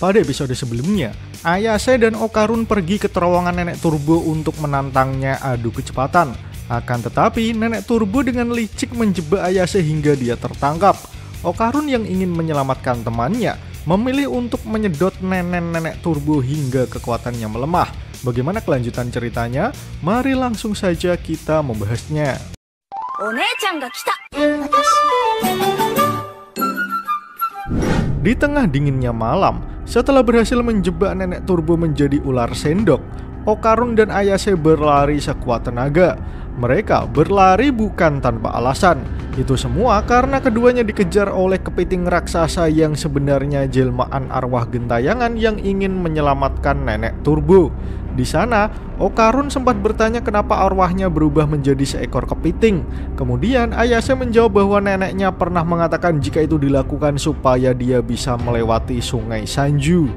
Pada episode sebelumnya, Ayase dan Okarun pergi ke terowongan Nenek Turbo untuk menantangnya adu kecepatan. Akan tetapi, Nenek Turbo dengan licik menjebak Ayase hingga dia tertangkap. Okarun yang ingin menyelamatkan temannya, memilih untuk menyedot Nenek Turbo hingga kekuatannya melemah. Bagaimana kelanjutan ceritanya? Mari langsung saja kita membahasnya. Di tengah dinginnya malam, setelah berhasil menjebak Nenek Turbo menjadi ular sendok, Okarun dan Ayase berlari sekuat tenaga. Mereka berlari bukan tanpa alasan. Itu semua karena keduanya dikejar oleh kepiting raksasa yang sebenarnya jelmaan arwah gentayangan yang ingin menyelamatkan Nenek Turbo. Di sana, Okarun sempat bertanya kenapa arwahnya berubah menjadi seekor kepiting. Kemudian Ayase menjawab bahwa neneknya pernah mengatakan jika itu dilakukan supaya dia bisa melewati sungai Sanju.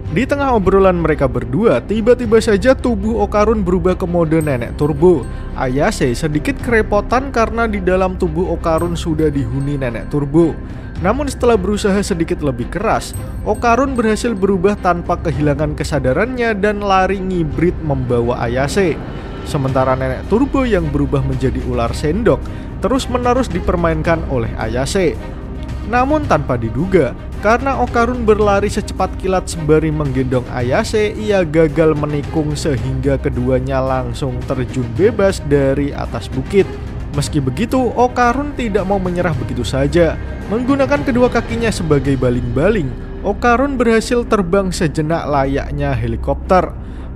Di tengah obrolan mereka berdua, tiba-tiba saja tubuh Okarun berubah ke mode Nenek Turbo. Ayase sedikit kerepotan karena di dalam tubuh Okarun sudah dihuni Nenek Turbo. Namun setelah berusaha sedikit lebih keras, Okarun berhasil berubah tanpa kehilangan kesadarannya dan lari ngibrit membawa Ayase. Sementara Nenek Turbo yang berubah menjadi ular sendok terus-menerus dipermainkan oleh Ayase. Namun tanpa diduga, karena Okarun berlari secepat kilat sembari menggendong Ayase, ia gagal menikung sehingga keduanya langsung terjun bebas dari atas bukit. Meski begitu, Okarun tidak mau menyerah begitu saja. Menggunakan kedua kakinya sebagai baling-baling, Okarun berhasil terbang sejenak layaknya helikopter.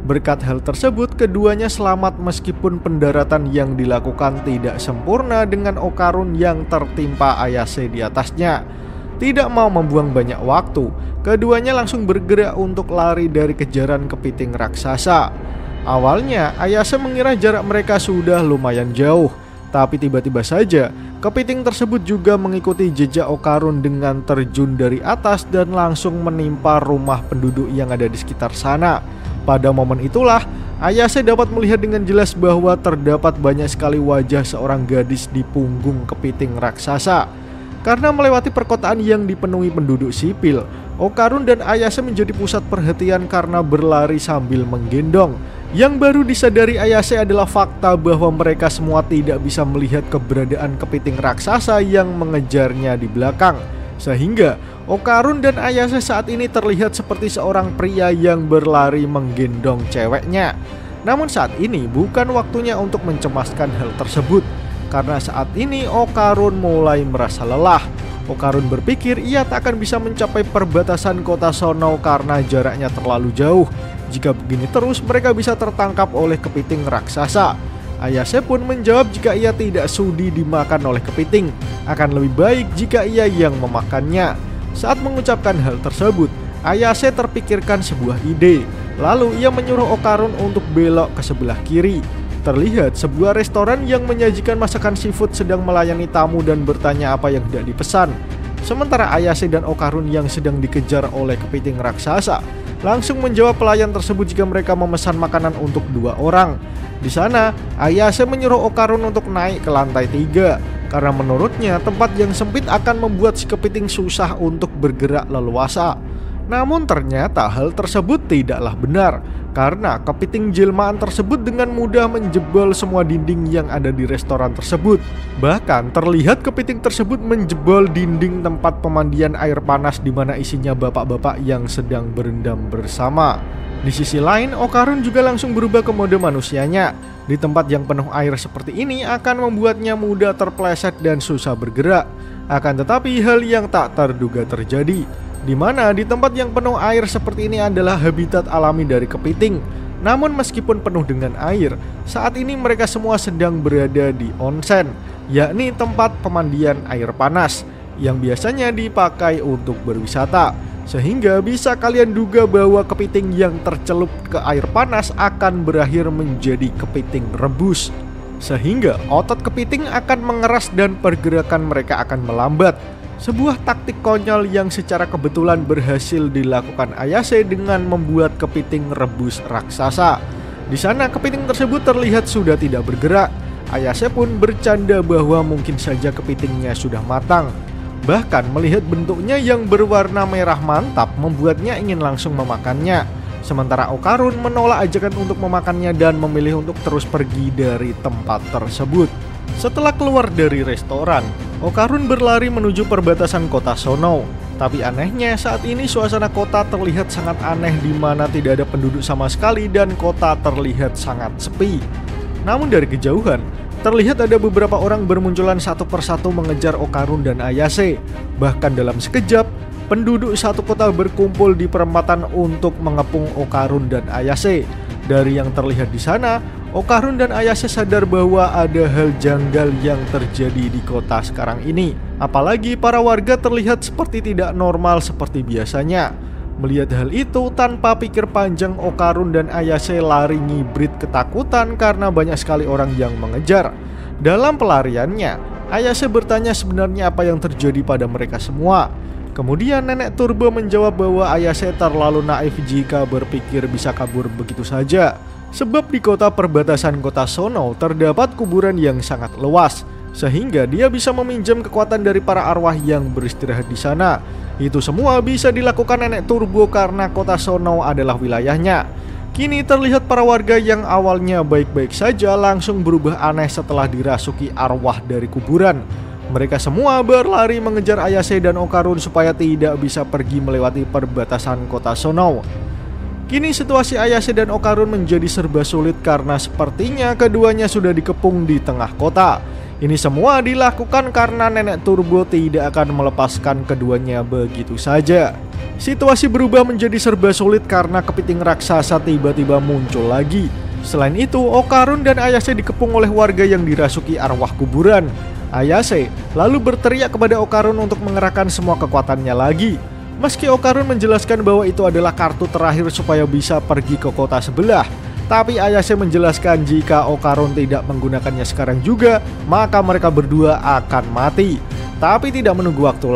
Berkat hal tersebut, keduanya selamat meskipun pendaratan yang dilakukan tidak sempurna dengan Okarun yang tertimpa Ayase di atasnya. Tidak mau membuang banyak waktu, keduanya langsung bergerak untuk lari dari kejaran kepiting raksasa. Awalnya, Ayase mengira jarak mereka sudah lumayan jauh. Tapi tiba-tiba saja, kepiting tersebut juga mengikuti jejak Okarun dengan terjun dari atas dan langsung menimpa rumah penduduk yang ada di sekitar sana. Pada momen itulah, Ayase dapat melihat dengan jelas bahwa terdapat banyak sekali wajah seorang gadis di punggung kepiting raksasa. Karena melewati perkotaan yang dipenuhi penduduk sipil, Okarun dan Ayase menjadi pusat perhatian karena berlari sambil menggendong. Yang baru disadari Ayase adalah fakta bahwa mereka semua tidak bisa melihat keberadaan kepiting raksasa yang mengejarnya di belakang. Sehingga Okarun dan Ayase saat ini terlihat seperti seorang pria yang berlari menggendong ceweknya. Namun saat ini bukan waktunya untuk mencemaskan hal tersebut, karena saat ini Okarun mulai merasa lelah. Okarun berpikir ia tak akan bisa mencapai perbatasan kota Sono karena jaraknya terlalu jauh. Jika begini terus, mereka bisa tertangkap oleh kepiting raksasa. Ayase pun menjawab jika ia tidak sudi dimakan oleh kepiting, akan lebih baik jika ia yang memakannya. Saat mengucapkan hal tersebut, Ayase terpikirkan sebuah ide. Lalu ia menyuruh Okarun untuk belok ke sebelah kiri. Terlihat sebuah restoran yang menyajikan masakan seafood sedang melayani tamu dan bertanya apa yang hendak dipesan. Sementara Ayase dan Okarun yang sedang dikejar oleh kepiting raksasa langsung menjawab pelayan tersebut jika mereka memesan makanan untuk 2 orang. Di sana, Ayase menyuruh Okarun untuk naik ke lantai 3 karena menurutnya tempat yang sempit akan membuat si kepiting susah untuk bergerak leluasa. Namun ternyata hal tersebut tidaklah benar, karena kepiting jelmaan tersebut dengan mudah menjebol semua dinding yang ada di restoran tersebut. Bahkan terlihat kepiting tersebut menjebol dinding tempat pemandian air panas di mana isinya bapak-bapak yang sedang berendam bersama. Di sisi lain, Okarun juga langsung berubah ke mode manusianya. Di tempat yang penuh air seperti ini akan membuatnya mudah terpleset dan susah bergerak. Akan tetapi hal yang tak terduga terjadi, di mana di tempat yang penuh air seperti ini adalah habitat alami dari kepiting. Namun meskipun penuh dengan air, saat ini mereka semua sedang berada di onsen, yakni tempat pemandian air panas yang biasanya dipakai untuk berwisata. Sehingga bisa kalian duga bahwa kepiting yang tercelup ke air panas akan berakhir menjadi kepiting rebus. Sehingga otot kepiting akan mengeras dan pergerakan mereka akan melambat. Sebuah taktik konyol yang secara kebetulan berhasil dilakukan Ayase dengan membuat kepiting rebus raksasa. Di sana kepiting tersebut terlihat sudah tidak bergerak. Ayase pun bercanda bahwa mungkin saja kepitingnya sudah matang. Bahkan melihat bentuknya yang berwarna merah mantap membuatnya ingin langsung memakannya. Sementara Okarun menolak ajakan untuk memakannya dan memilih untuk terus pergi dari tempat tersebut. Setelah keluar dari restoran, Okarun berlari menuju perbatasan kota Sonou. Tapi anehnya saat ini suasana kota terlihat sangat aneh di mana tidak ada penduduk sama sekali dan kota terlihat sangat sepi. Namun dari kejauhan, terlihat ada beberapa orang bermunculan satu persatu mengejar Okarun dan Ayase. Bahkan dalam sekejap, penduduk satu kota berkumpul di perempatan untuk mengepung Okarun dan Ayase. Dari yang terlihat di sana, Okarun dan Ayase sadar bahwa ada hal janggal yang terjadi di kota sekarang ini. Apalagi para warga terlihat seperti tidak normal seperti biasanya. Melihat hal itu, tanpa pikir panjang Okarun dan Ayase lari ngibrit ketakutan karena banyak sekali orang yang mengejar. Dalam pelariannya, Ayase bertanya sebenarnya apa yang terjadi pada mereka semua. Kemudian Nenek Turbo menjawab bahwa Ayase terlalu naif jika berpikir bisa kabur begitu saja. Sebab di kota perbatasan kota Sonou terdapat kuburan yang sangat luas, sehingga dia bisa meminjam kekuatan dari para arwah yang beristirahat di sana. Itu semua bisa dilakukan Nenek Turbo karena kota Sonou adalah wilayahnya. Kini terlihat para warga yang awalnya baik-baik saja langsung berubah aneh setelah dirasuki arwah dari kuburan. Mereka semua berlari mengejar Ayase dan Okarun supaya tidak bisa pergi melewati perbatasan kota Sonou. Kini situasi Ayase dan Okarun menjadi serba sulit karena sepertinya keduanya sudah dikepung di tengah kota. Ini semua dilakukan karena Nenek Turbo tidak akan melepaskan keduanya begitu saja. Situasi berubah menjadi serba sulit karena kepiting raksasa tiba-tiba muncul lagi. Selain itu, Okarun dan Ayase dikepung oleh warga yang dirasuki arwah kuburan. Ayase lalu berteriak kepada Okarun untuk mengerahkan semua kekuatannya lagi. Meski Okarun menjelaskan bahwa itu adalah kartu terakhir supaya bisa pergi ke kota sebelah, tapi Ayase menjelaskan jika Okarun tidak menggunakannya sekarang juga, maka mereka berdua akan mati. Tapi tidak menunggu waktu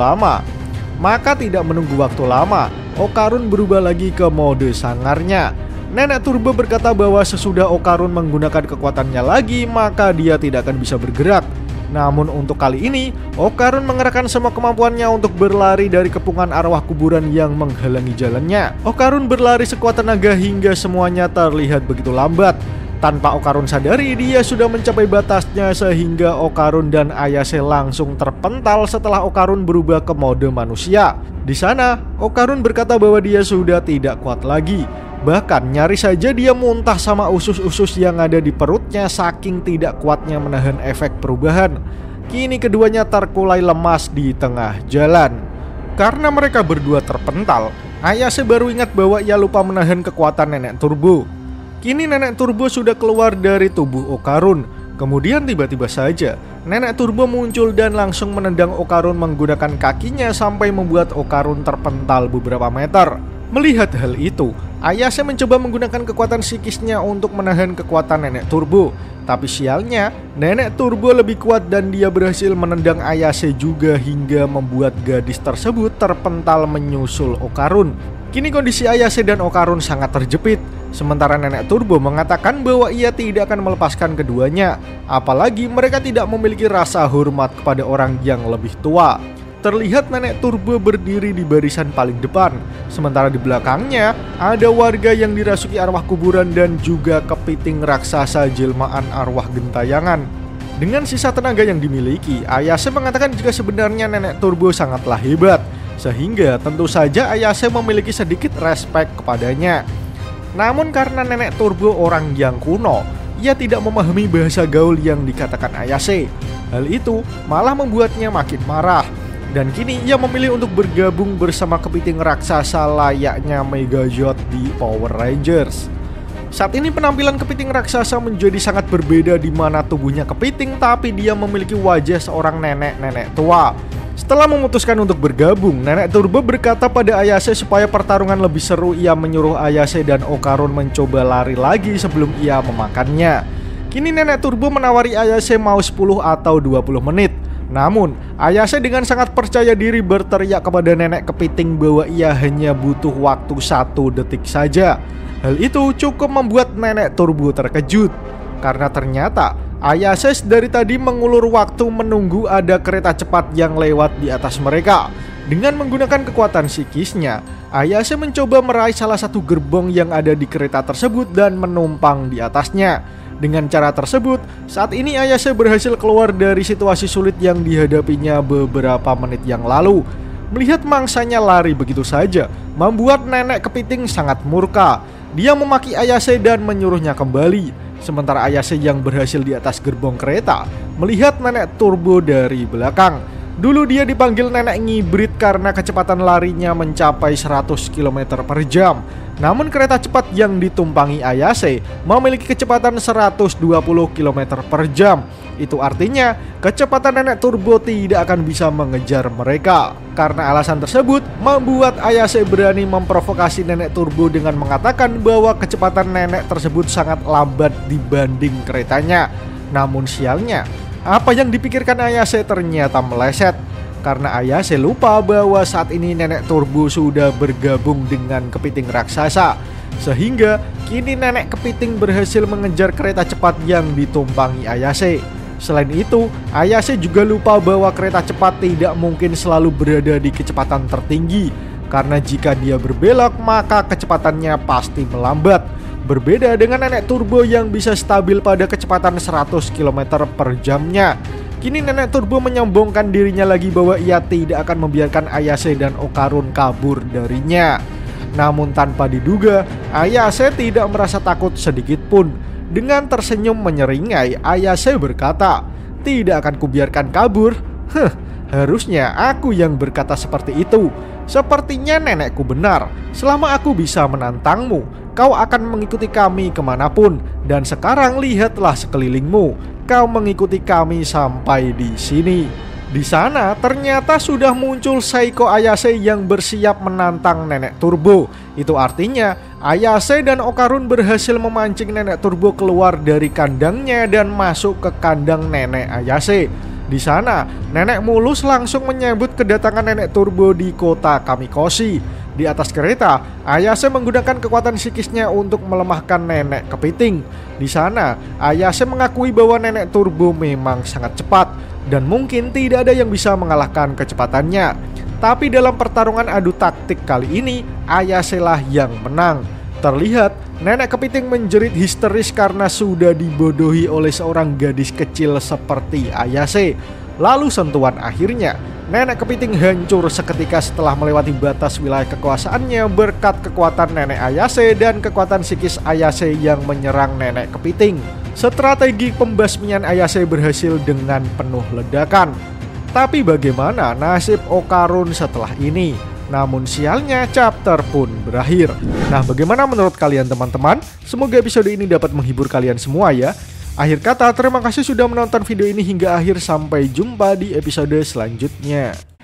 lama, Okarun berubah lagi ke mode sangarnya. Nenek Turbo berkata bahwa sesudah Okarun menggunakan kekuatannya lagi, maka dia tidak akan bisa bergerak. Namun untuk kali ini, Okarun mengerahkan semua kemampuannya untuk berlari dari kepungan arwah kuburan yang menghalangi jalannya. Okarun berlari sekuat tenaga hingga semuanya terlihat begitu lambat. Tanpa Okarun sadari, dia sudah mencapai batasnya sehingga Okarun dan Ayase langsung terpental setelah Okarun berubah ke mode manusia. Di sana, Okarun berkata bahwa dia sudah tidak kuat lagi. Bahkan nyaris saja dia muntah sama usus-usus yang ada di perutnya saking tidak kuatnya menahan efek perubahan. Kini keduanya terkulai lemas di tengah jalan. Karena mereka berdua terpental, Ayase baru ingat bahwa ia lupa menahan kekuatan Nenek Turbo. Kini Nenek Turbo sudah keluar dari tubuh Okarun. Kemudian tiba-tiba saja Nenek Turbo muncul dan langsung menendang Okarun menggunakan kakinya sampai membuat Okarun terpental beberapa meter. Melihat hal itu, Ayase mencoba menggunakan kekuatan psikisnya untuk menahan kekuatan Nenek Turbo. Tapi sialnya, Nenek Turbo lebih kuat dan dia berhasil menendang Ayase juga hingga membuat gadis tersebut terpental menyusul Okarun. Kini kondisi Ayase dan Okarun sangat terjepit. Sementara Nenek Turbo mengatakan bahwa ia tidak akan melepaskan keduanya. Apalagi mereka tidak memiliki rasa hormat kepada orang yang lebih tua. Terlihat Nenek Turbo berdiri di barisan paling depan. Sementara di belakangnya ada warga yang dirasuki arwah kuburan dan juga kepiting raksasa jelmaan arwah gentayangan. Dengan sisa tenaga yang dimiliki, Ayase mengatakan jika sebenarnya Nenek Turbo sangatlah hebat, sehingga tentu saja Ayase memiliki sedikit respek kepadanya. Namun karena Nenek Turbo orang yang kuno, ia tidak memahami bahasa gaul yang dikatakan Ayase. Hal itu malah membuatnya makin marah. Dan kini ia memilih untuk bergabung bersama kepiting raksasa layaknya Megazord di Power Rangers. Saat ini penampilan kepiting raksasa menjadi sangat berbeda di mana tubuhnya kepiting tapi dia memiliki wajah seorang nenek-nenek tua. Setelah memutuskan untuk bergabung, Nenek Turbo berkata pada Ayase supaya pertarungan lebih seru, ia menyuruh Ayase dan Okarun mencoba lari lagi sebelum ia memakannya. Kini Nenek Turbo menawari Ayase mau 10 atau 20 menit. Namun, Ayase dengan sangat percaya diri berteriak kepada nenek kepiting bahwa ia hanya butuh waktu 1 detik saja. Hal itu cukup membuat Nenek Turbo terkejut, karena ternyata Ayase dari tadi mengulur waktu menunggu ada kereta cepat yang lewat di atas mereka. Dengan menggunakan kekuatan psikisnya, Ayase mencoba meraih salah satu gerbong yang ada di kereta tersebut dan menumpang di atasnya. Dengan cara tersebut, saat ini Ayase berhasil keluar dari situasi sulit yang dihadapinya beberapa menit yang lalu. Melihat mangsanya lari begitu saja, membuat nenek kepiting sangat murka. Dia memaki Ayase dan menyuruhnya kembali. Sementara Ayase yang berhasil di atas gerbong kereta melihat nenek turbo dari belakang. Dulu dia dipanggil nenek ngibrit karena kecepatan larinya mencapai 100 km per jam. Namun kereta cepat yang ditumpangi Ayase memiliki kecepatan 120 km per jam. Itu artinya kecepatan nenek turbo tidak akan bisa mengejar mereka. Karena alasan tersebut membuat Ayase berani memprovokasi nenek turbo dengan mengatakan bahwa kecepatan nenek tersebut sangat lambat dibanding keretanya. Namun sialnya, apa yang dipikirkan Ayase ternyata meleset. Karena Ayase lupa bahwa saat ini nenek turbo sudah bergabung dengan kepiting raksasa. Sehingga kini nenek kepiting berhasil mengejar kereta cepat yang ditumpangi Ayase. Selain itu, Ayase juga lupa bahwa kereta cepat tidak mungkin selalu berada di kecepatan tertinggi. Karena jika dia berbelok maka kecepatannya pasti melambat. Berbeda dengan nenek turbo yang bisa stabil pada kecepatan 100 km per jamnya. Kini nenek turbo menyombongkan dirinya lagi bahwa ia tidak akan membiarkan Ayase dan Okarun kabur darinya. Namun tanpa diduga, Ayase tidak merasa takut sedikit pun. Dengan tersenyum menyeringai, Ayase berkata, "Tidak akan kubiarkan kabur." Harusnya aku yang berkata seperti itu. Sepertinya nenekku benar. Selama aku bisa menantangmu, kau akan mengikuti kami kemanapun. Dan sekarang lihatlah sekelilingmu. Kau mengikuti kami sampai di sini. Di sana ternyata sudah muncul Seiko Ayase yang bersiap menantang nenek turbo. Itu artinya Ayase dan Okarun berhasil memancing nenek turbo keluar dari kandangnya dan masuk ke kandang nenek Ayase. Di sana, nenek mulus langsung menyambut kedatangan nenek turbo di kota Kamikoshi. Di atas kereta, Ayase menggunakan kekuatan psikisnya untuk melemahkan nenek kepiting. Di sana, Ayase mengakui bahwa nenek turbo memang sangat cepat dan mungkin tidak ada yang bisa mengalahkan kecepatannya. Tapi dalam pertarungan adu taktik kali ini, Ayase lah yang menang. Terlihat nenek kepiting menjerit histeris karena sudah dibodohi oleh seorang gadis kecil seperti Ayase. Lalu sentuhan akhirnya, nenek kepiting hancur seketika setelah melewati batas wilayah kekuasaannya berkat kekuatan nenek Ayase dan kekuatan psikis Ayase yang menyerang nenek kepiting. Strategi pembasmian Ayase berhasil dengan penuh ledakan. Tapi bagaimana nasib Okarun setelah ini? Namun sialnya chapter pun berakhir. Nah, bagaimana menurut kalian teman-teman? Semoga episode ini dapat menghibur kalian semua ya. Akhir kata, terima kasih sudah menonton video ini hingga akhir. Sampai jumpa di episode selanjutnya.